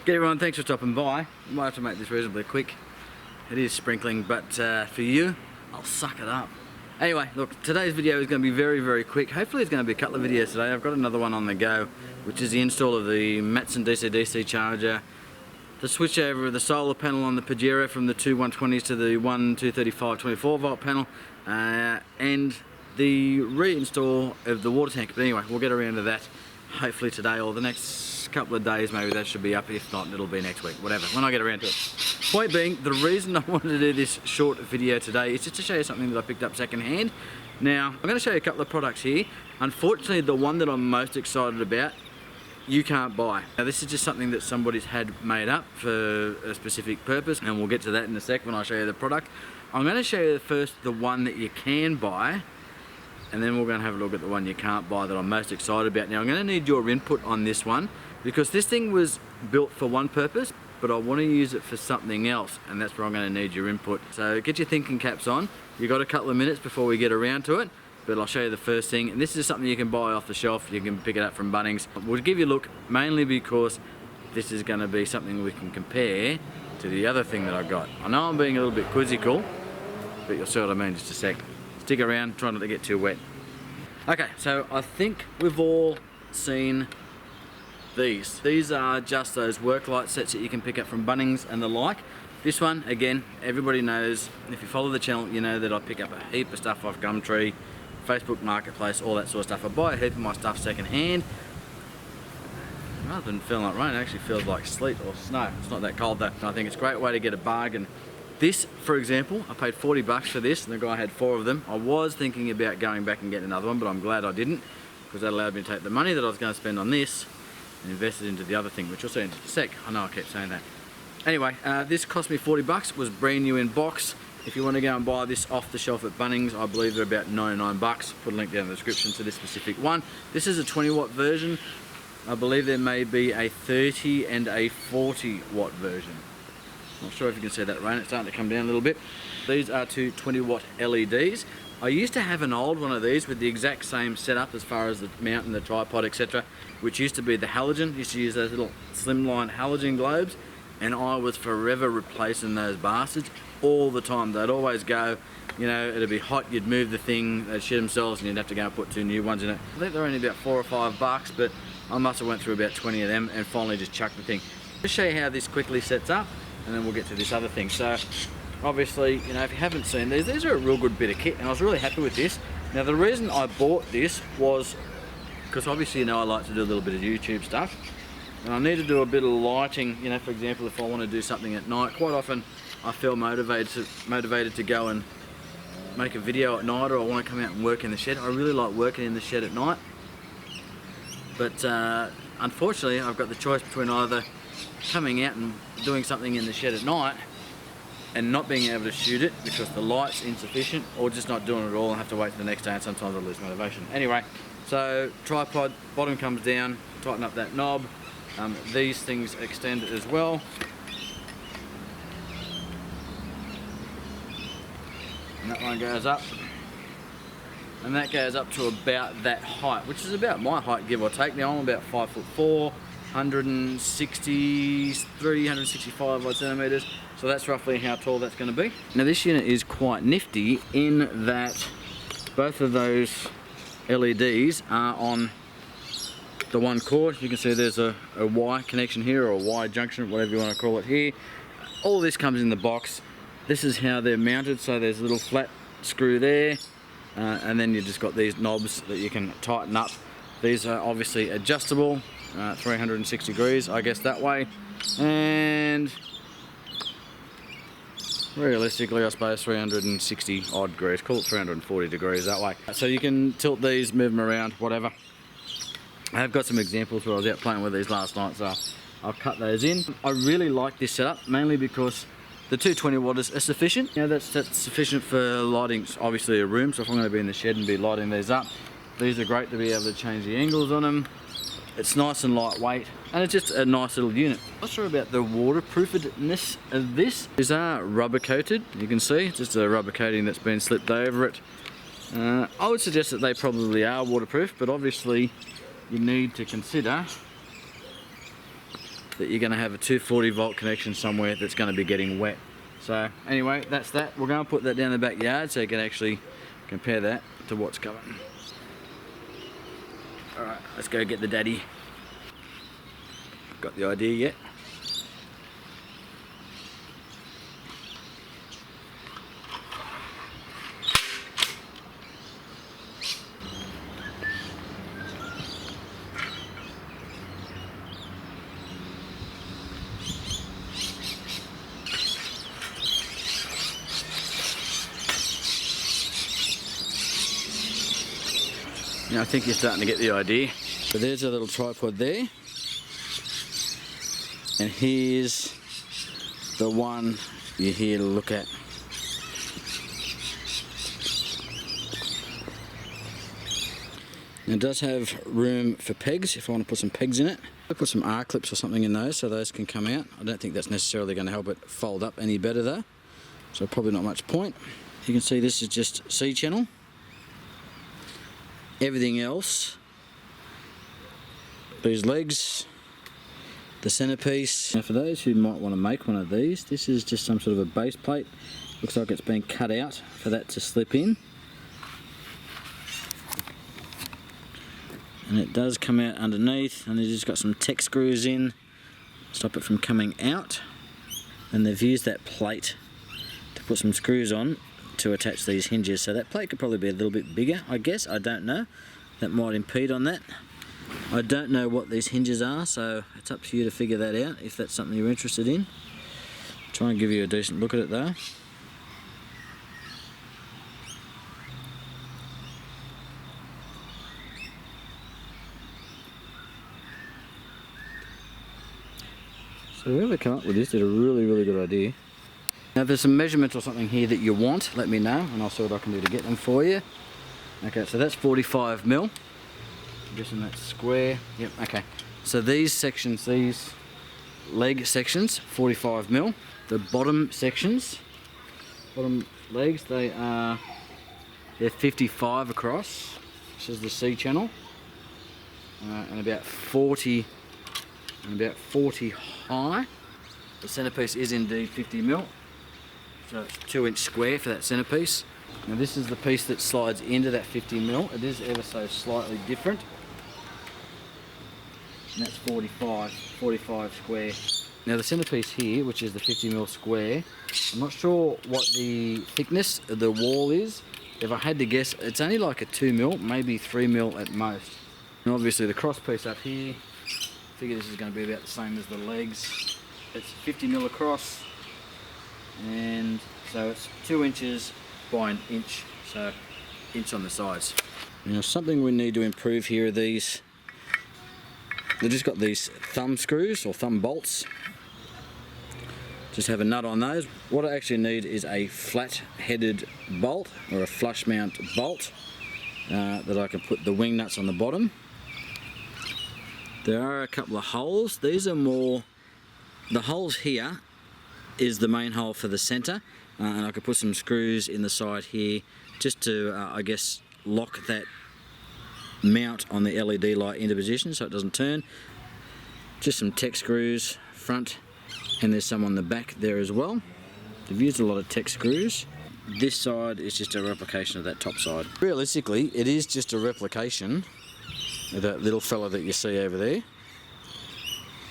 G'day everyone, thanks for stopping by. I might have to make this reasonably quick. It is sprinkling, but for you, I'll suck it up. Anyway, look, today's video is going to be very quick. Hopefully it's going to be a couple of videos today. I've got another one on the go, which is the install of the Matson DC-DC charger, the switch over of the solar panel on the Pajero from the two 120s to the one 235 24 volt panel, and the reinstall of the water tank. But anyway, we'll get around to that hopefully today or the next couple of days. Maybe that should be up. If not, it'll be next week, whatever, when I get around to it. Point being, the reason I wanted to do this short video today is just to show you something that I picked up secondhand. Now, I'm going to show you a couple of products here. Unfortunately, the one that I'm most excited about, you can't buy. Now, this is just something that somebody's had made up for a specific purpose, and we'll get to that in a sec when I show you the product. I'm going to show you first the one that you can buy, and then we're going to have a look at the one you can't buy that I'm most excited about. Now, I'm going to need your input on this one, because this thing was built for one purpose, but I want to use it for something else, and that's where I'm going to need your input. So get your thinking caps on. You've got a couple of minutes before we get around to it, but I'll show you the first thing. And this is something you can buy off the shelf. You can pick it up from Bunnings. We'll give you a look, mainly because this is going to be something we can compare to the other thing that I got. I know I'm being a little bit quizzical, but you'll see what I mean in just a sec. Stick around, try not to get too wet. Okay, so I think we've all seen these. These are just those work light sets that you can pick up from Bunnings and the like. This one, again, everybody knows, if you follow the channel, you know that I pick up a heap of stuff off Gumtree, Facebook Marketplace, all that sort of stuff. I buy a heap of my stuff second hand. Rather than feeling like rain, it actually feels like sleet or snow. It's not that cold though. I think it's a great way to get a bargain. This, for example, I paid 40 bucks for this, and the guy had 4 of them. I was thinking about going back and getting another one, but I'm glad I didn't, because that allowed me to take the money that I was going to spend on this and invest it into the other thing, which you'll see in just a sec. I know I keep saying that. Anyway, this cost me 40 bucks, was brand new in box. If you want to go and buy this off the shelf at Bunnings, I believe they're about 99 bucks. Put a link down in the description to this specific one. This is a 20 watt version. I believe there may be a 30 and a 40 watt version. Not sure if you can see that rain, it's starting to come down a little bit. These are two 20 watt LEDs. I used to have an old one of these with the exact same setup as far as the mount and the tripod, etc., which used to be the halogen. Used to use those little slimline halogen globes, and I was forever replacing those bastards all the time. They'd always go, you know, it'd be hot, you'd move the thing, they'd shit themselves, and you'd have to go and put 2 new ones in it. I think they're only about 4 or 5 bucks, but I must have went through about 20 of them and finally just chucked the thing. Just show you how this quickly sets up, and then we'll get to this other thing. So obviously, you know, if you haven't seen these are a real good bit of kit, and I was really happy with this. Now, the reason I bought this was because obviously, you know, I like to do a little bit of YouTube stuff, and I need to do a bit of lighting. You know, for example, if I want to do something at night, quite often I feel motivated to go and make a video at night, or I want to come out and work in the shed. I really like working in the shed at night, but unfortunately I've got the choice between either coming out and doing something in the shed at night and not being able to shoot it because the light's insufficient, or just not doing it at all and have to wait for the next day, and sometimes I lose motivation. Anyway, so tripod, bottom comes down, tighten up that knob. These things extend as well. And that one goes up. And that goes up to about that height, which is about my height, give or take. Now, I'm about 5'4", 163, 165 odd centimeters. So that's roughly how tall that's going to be. Now, this unit is quite nifty in that both of those LEDs are on the one cord. You can see there's a Y connection here, or a Y junction, whatever you want to call it here. All this comes in the box. This is how they're mounted. So there's a little flat screw there, and then you've just got these knobs that you can tighten up. These are obviously adjustable, 360 degrees, I guess, that way. And realistically, I suppose 360 odd degrees, call it 340 degrees that way. So you can tilt these, move them around, whatever. I have got some examples where I was out playing with these last night, so I'll cut those in. I really like this setup, mainly because the 220 watters are sufficient. Now, that's sufficient for lighting, obviously, a room. So if I'm going to be in the shed and be lighting these up, these are great to be able to change the angles on them. It's nice and lightweight, and it's just a nice little unit. Not sure about the waterproofedness of this. These are rubber coated, you can see, it's just a rubber coating that's been slipped over it. I would suggest that they probably are waterproof, but obviously you need to consider that you're going to have a 240 volt connection somewhere that's going to be getting wet. So anyway, that's that. We're going to put that down in the backyard so you can actually compare that to what's coming. Alright, let's go get the daddy. Got the idea yet? Now I think you're starting to get the idea. So there's a little tripod there. And here's the one you're here to look at. Now it does have room for pegs if I want to put some pegs in it. I'll put some R-clips or something in those so those can come out. I don't think that's necessarily going to help it fold up any better though. So probably not much point. You can see this is just C-channel. Everything else, these legs, the centerpiece. Now for those who might want to make one of these, this is just some sort of a base plate. Looks like it's been cut out for that to slip in. And it does come out underneath, and they've just got some Tech screws in, stop it from coming out. And they've used that plate to put some screws on to attach these hinges, so that plate could probably be a little bit bigger, I guess. I don't know, that might impede on that. I don't know what these hinges are, so it's up to you to figure that out if that's something you're interested in. Try and give you a decent look at it though. So whoever came up with this did a really good idea. Now if there's some measurements or something here that you want, let me know and I'll see what I can do to get them for you. Okay, so that's 45 mil. I'm guessing that's square. Yep, okay. So these sections, these leg sections, 45 mil. The bottom sections, bottom legs, they're 55 across. This is the C channel. And about 40 high. The centerpiece is indeed 50 mil. So it's 2-inch square for that centerpiece. Now this is the piece that slides into that 50 mil. It is ever so slightly different. And that's 45 square. Now the centerpiece here, which is the 50 mil square, I'm not sure what the thickness of the wall is. If I had to guess, it's only like a 2 mil, maybe 3 mil at most. And obviously the cross piece up here, I figure this is going to be about the same as the legs. It's 50 mil across, and so it's 2 inches by an inch, so inch on the sides. Now something we need to improve here are these. They've just got these thumb screws or thumb bolts. Just have a nut on those. What I actually need is a flat-headed bolt or a flush mount bolt that I can put the wing nuts on the bottom. There are a couple of holes. These are more, the holes here is the main hole for the center, and I could put some screws in the side here just to I guess lock that mount on the LED light into position so it doesn't turn. Just some Tech screws front, and there's some on the back there as well. They've used a lot of Tech screws. This side is just a replication of that top side. Realistically, it is just a replication of that little fella that you see over there,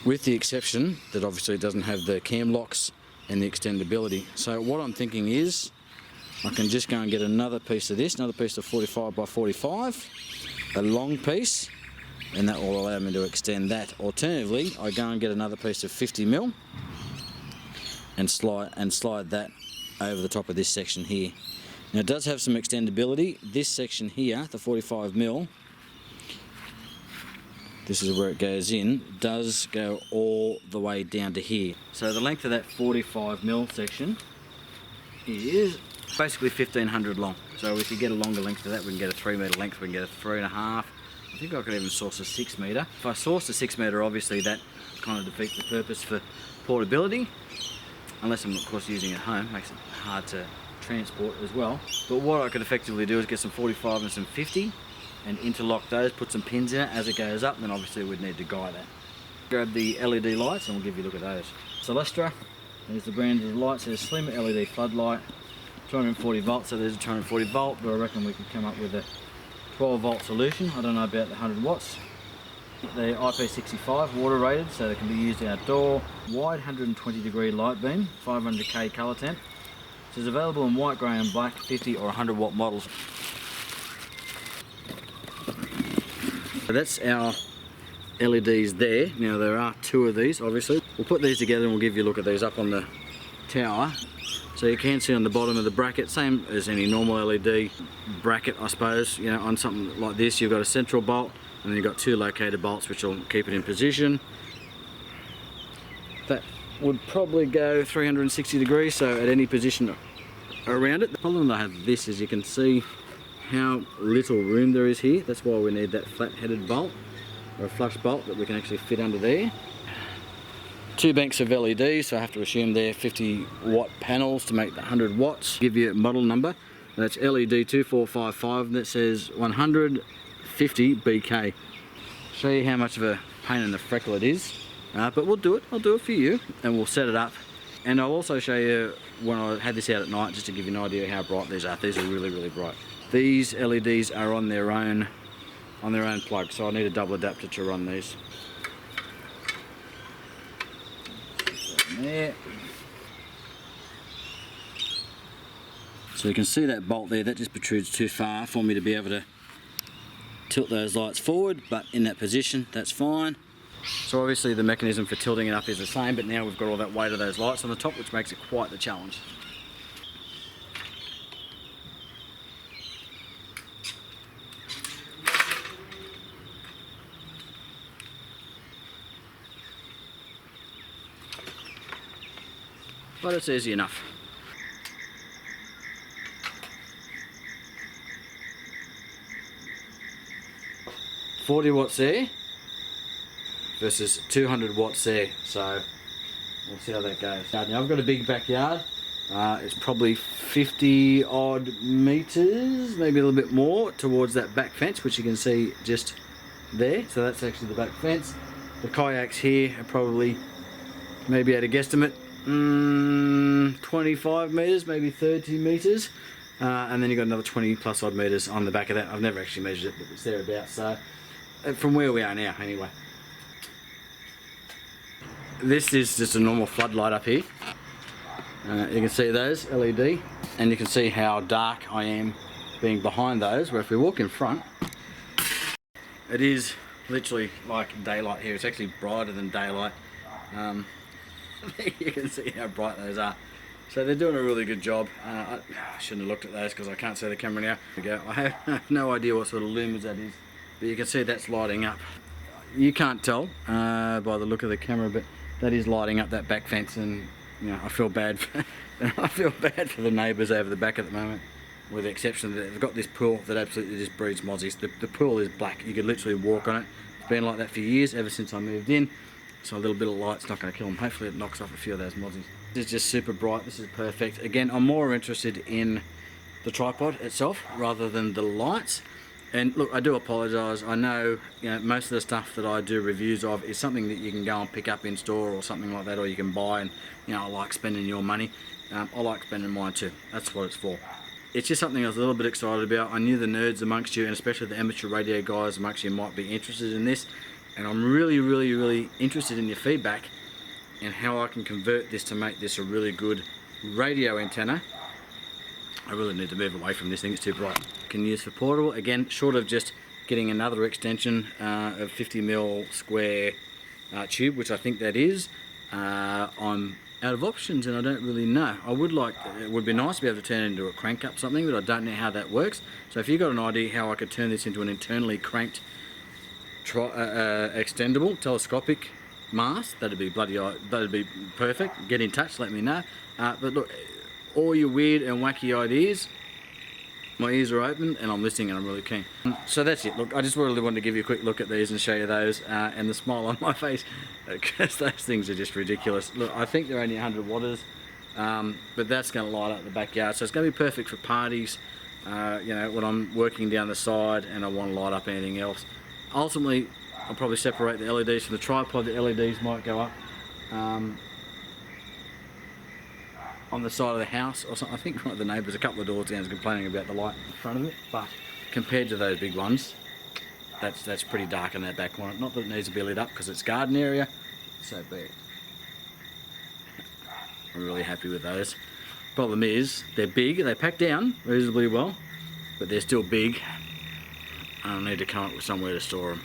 with the exception that obviously it doesn't have the cam locks and the extendability. So what I'm thinking is I can just go and get another piece of this, another piece of 45 by 45, a long piece, and that will allow me to extend that. Alternatively, I go and get another piece of 50 mil and slide that over the top of this section here. Now it does have some extendability. This section here, the 45 mil, this is where it goes in, does go all the way down to here. So the length of that 45 mil section is basically 1500 long. So if you get a longer length to that, we can get a 3 metre length, we can get a 3.5. I think I could even source a 6 metre. If I source a 6 metre, obviously that kind of defeats the purpose for portability, unless I'm of course using it at home, makes it hard to transport as well. But what I could effectively do is get some 45 and some 50 and interlock those, put some pins in it as it goes up, and then obviously we'd need to guide that. Grab the LED lights and we'll give you a look at those. Celestra, there's the brand of the lights. There's slim LED floodlight, 240 volts, so there's a 240 volt, but I reckon we can come up with a 12 volt solution. I don't know about the 100 watts. The IP65 water rated, so they can be used outdoor. Wide 120 degree light beam, 500K color temp. This is available in white, grey and black, 50 or 100 watt models. So that's our LEDs there. Now there are two of these, obviously. We'll put these together and we'll give you a look at these up on the tower. So you can see on the bottom of the bracket, same as any normal LED bracket, I suppose. You know, on something like this, you've got a central bolt, and then you've got two locator bolts which will keep it in position. That would probably go 360 degrees, so at any position around it. The problem I have with this is you can see how little room there is here. That's why we need that flat-headed bolt, or a flush bolt that we can actually fit under there. Two banks of LEDs, so I have to assume they're 50 watt panels to make the 100 watts. Give you a model number. That's LED 2455, and that says 150 BK. Show you how much of a pain in the freckle it is, but we'll do it. I'll do it for you, and we'll set it up. And I'll also show you when I had this out at night, just to give you an idea how bright these are. These are really, really bright. These LEDs are on their own plug, so I need a double adapter to run these. There. So you can see that bolt there, that just protrudes too far for me to be able to tilt those lights forward, but in that position, that's fine. So obviously the mechanism for tilting it up is the same, but now we've got all that weight of those lights on the top, which makes it quite the challenge. But it's easy enough. $40 watts there versus 200 watts there, so we'll see how that goes. Now I've got a big backyard. It's probably 50 odd meters, maybe a little bit more, towards that back fence, which you can see just there. So that's actually the back fence. The kayaks here are probably, maybe at a guesstimate, 25 meters, maybe 30 meters, and then you've got another 20 plus odd meters on the back of that. I've never actually measured it, but it's thereabouts. So from where we are now, anyway. This is just a normal floodlight up here. You can see those LED, and you can see how dark I am being behind those, where if we walk in front, it is literally like daylight here. It's actually brighter than daylight. You can see how bright those are. So they're doing a really good job. I shouldn't have looked at those because I can't see the camera now. I have no idea what sort of lumens that is, but you can see that's lighting up. You can't tell by the look of the camera, but that is lighting up that back fence, and you know, I feel bad for, the neighbours over the back at the moment, with the exception that they've got this pool that absolutely just breeds mozzies. The pool is black. You could literally walk on it. It's been like that for years, ever since I moved in. So a little bit of light's not going to kill them. Hopefully it knocks off a few of those mozzies. This is just super bright. This is perfect. Again, I'm more interested in the tripod itself rather than the lights. And look, I do apologise. I know, you know, most of the stuff that I do reviews of is something that you can go and pick up in store or something like that, or you can buy, and you know, I like spending your money. I like spending mine too. That's what it's for. It's just something I was a little bit excited about. I knew the nerds amongst you, and especially the amateur radio guys amongst you, might be interested in this. And I'm really interested in your feedback and how I can convert this to make this a really good radio antenna. I really need to move away from this thing, it's too bright. Can use for portable, again, short of just getting another extension of 50mm square tube, which I think that is. I'm out of options and I don't really know. It would be nice to be able to turn it into a crank up something, but I don't know how that works. So if you've got an idea how I could turn this into an internally cranked extendable telescopic mast, that'd be perfect. Get in touch, let me know. But look, all your weird and wacky ideas, my ears are open and I'm listening and I'm really keen. So that's it. Look, I just really wanted to give you a quick look at these and show you those, and the smile on my face, because those things are just ridiculous. Look, I think they're only 100 watters, but that's going to light up the backyard, so it's going to be perfect for parties, you know, when I'm working down the side and I want to light up anything else. Ultimately, I'll probably separate the LEDs from the tripod. The LEDs might go up on the side of the house or something. I think one of the neighbours a couple of doors down is complaining about the light in front of it, but compared to those big ones, that's pretty dark in that back corner. Not that it needs to be lit up because it's garden area, so be it. I'm really happy with those. Problem is, they're big, they pack down reasonably well, but they're still big. I need to come up with somewhere to store them.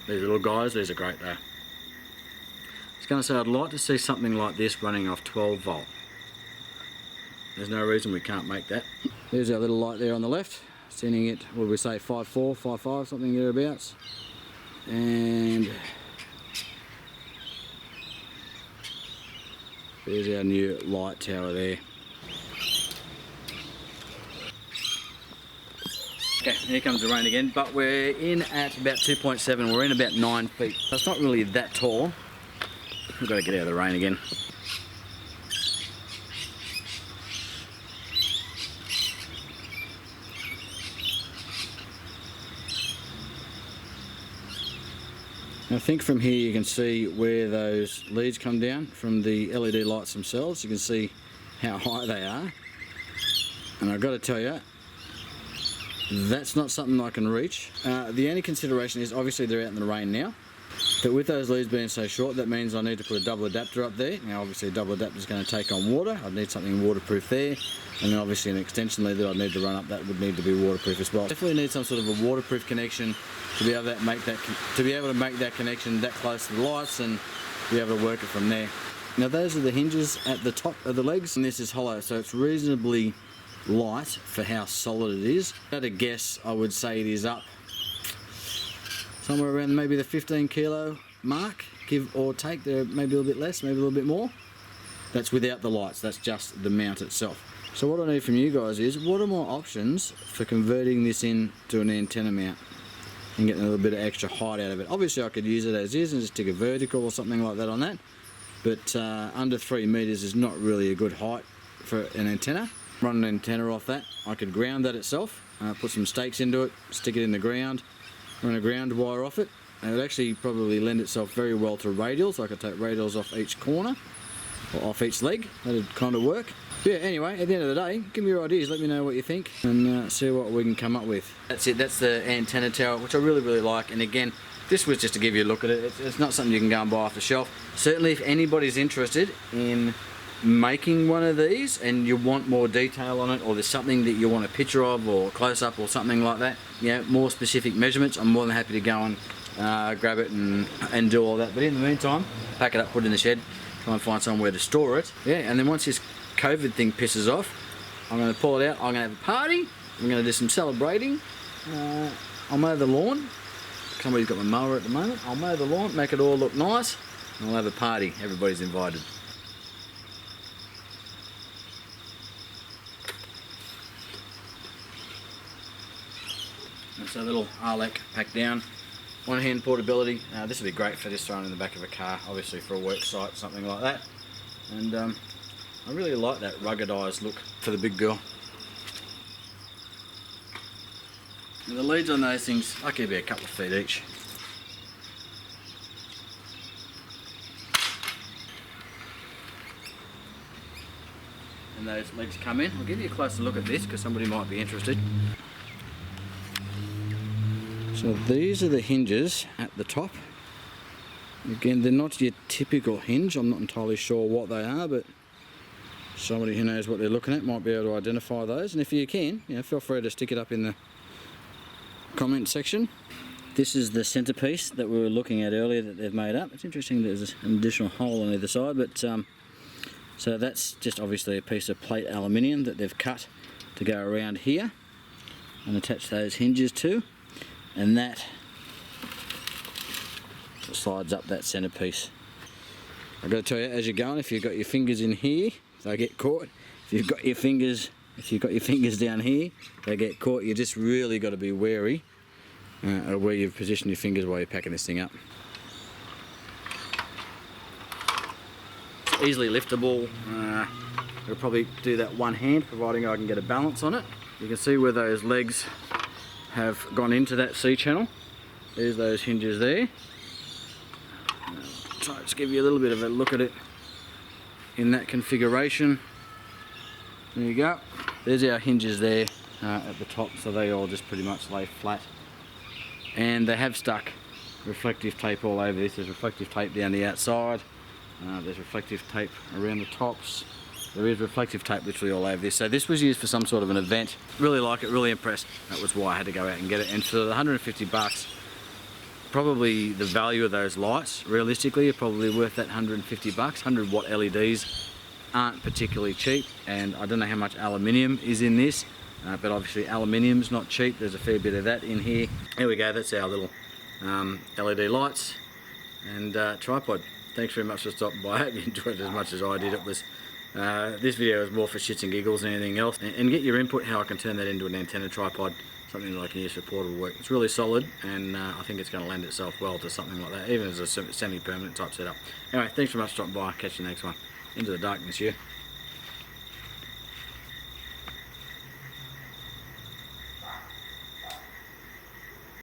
These little guys, these are great though. I was going to say I'd like to see something like this running off 12 volt. There's no reason we can't make that. There's our little light there on the left, sending it, what would we say, 5.4, 5.5, something thereabouts. And there's our new light tower there. Okay, here comes the rain again, but we're in at about 2.7, we're in about 9 feet. So it's not really that tall. We've got to get out of the rain again. I think from here you can see where those leads come down from the LED lights themselves. You can see how high they are. And I've got to tell you, that's not something I can reach. The only consideration is obviously they're out in the rain now. But with those leads being so short, that means I need to put a double adapter up there. Now obviously a double adapter is going to take on water. I'd need something waterproof there. And then obviously an extension lead that I'd need to run up, that would need to be waterproof as well. Definitely need some sort of a waterproof connection to be able to make that connection that close to the lights and be able to work it from there. Now those are the hinges at the top of the legs, and this is hollow, so it's reasonably light for how solid it is. At a guess, I would say it is up somewhere around maybe the 15 kilo mark, give or take. There maybe a little bit less, maybe a little bit more. That's without the lights, that's just the mount itself. So what I need from you guys is, what are my options for converting this into an antenna mount and getting a little bit of extra height out of it? Obviously I could use it as is and just stick a vertical or something like that on that, but under 3 meters is not really a good height for an antenna. Run an antenna off that. I could ground that itself, put some stakes into it, stick it in the ground, run a ground wire off it. And it would actually probably lend itself very well to radials. I could take radials off each corner or off each leg. That'd kind of work. But yeah, anyway, at the end of the day, give me your ideas, let me know what you think and see what we can come up with. That's it, that's the antenna tower, which I really like. And again, this was just to give you a look at it. It's not something you can go and buy off the shelf. Certainly if anybody's interested in making one of these and you want more detail on it, or there's something that you want a picture of or close up or something like that, yeah, more specific measurements, I'm more than happy to go and grab it and do all that. But in the meantime, pack it up, put it in the shed, try and find somewhere to store it. Yeah, and then once this COVID thing pisses off, I'm going to pull it out, I'm going to have a party, I'm going to do some celebrating, I'll mow the lawn. Somebody's got my mower at the moment. I'll mow the lawn, make it all look nice, and I'll have a party. Everybody's invited. That's a little Arlec packed down. One hand portability. This would be great for just throwing in the back of a car, obviously for a work site, something like that. And I really like that ruggedised look for the big girl. And the leads on those things, I could be a couple of feet each. And those legs come in. I'll give you a closer look at this because somebody might be interested. So these are the hinges at the top. Again, they're not your typical hinge. I'm not entirely sure what they are, but somebody who knows what they're looking at might be able to identify those. And if you can, feel free to stick it up in the comment section. This is the centerpiece that we were looking at earlier that they've made up. It's interesting there's an additional hole on either side, but so that's just obviously a piece of plate aluminium that they've cut to go around here and attach those hinges to, and that slides up that centerpiece. I've got to tell you, as you're going, if you've got your fingers in here, they get caught. If you've got your fingers down here, they get caught. You just really got to be wary of where you've positioned your fingers while you're packing this thing up. It's easily liftable. I'll probably do that one hand, providing I can get a balance on it. You can see where those legs have gone into that C channel. There's those hinges there. Try to just give you a little bit of a look at it in that configuration. There you go. There's our hinges there at the top, so they all just pretty much lay flat. And they have stuck reflective tape all over this. There's reflective tape down the outside. There's reflective tape around the tops. There is reflective tape literally all over this. So this was used for some sort of an event. Really like it, really impressed. That was why I had to go out and get it. And for the 150 bucks, probably the value of those lights, realistically, are probably worth that 150 bucks. 100 watt LEDs aren't particularly cheap, and I don't know how much aluminium is in this, but obviously aluminium's not cheap. There's a fair bit of that in here. There we go, that's our little LED lights and tripod. Thanks very much for stopping by. I hope you enjoyed it as much as I did. It was this video is more for shits and giggles than anything else, and get your input how I can turn that into an antenna tripod, something that I can use for portable work. It's really solid, and I think it's going to lend itself well to something like that, even as a semi-permanent type setup. Anyway, thanks very much for stopping by. Catch you next one. Into the darkness here.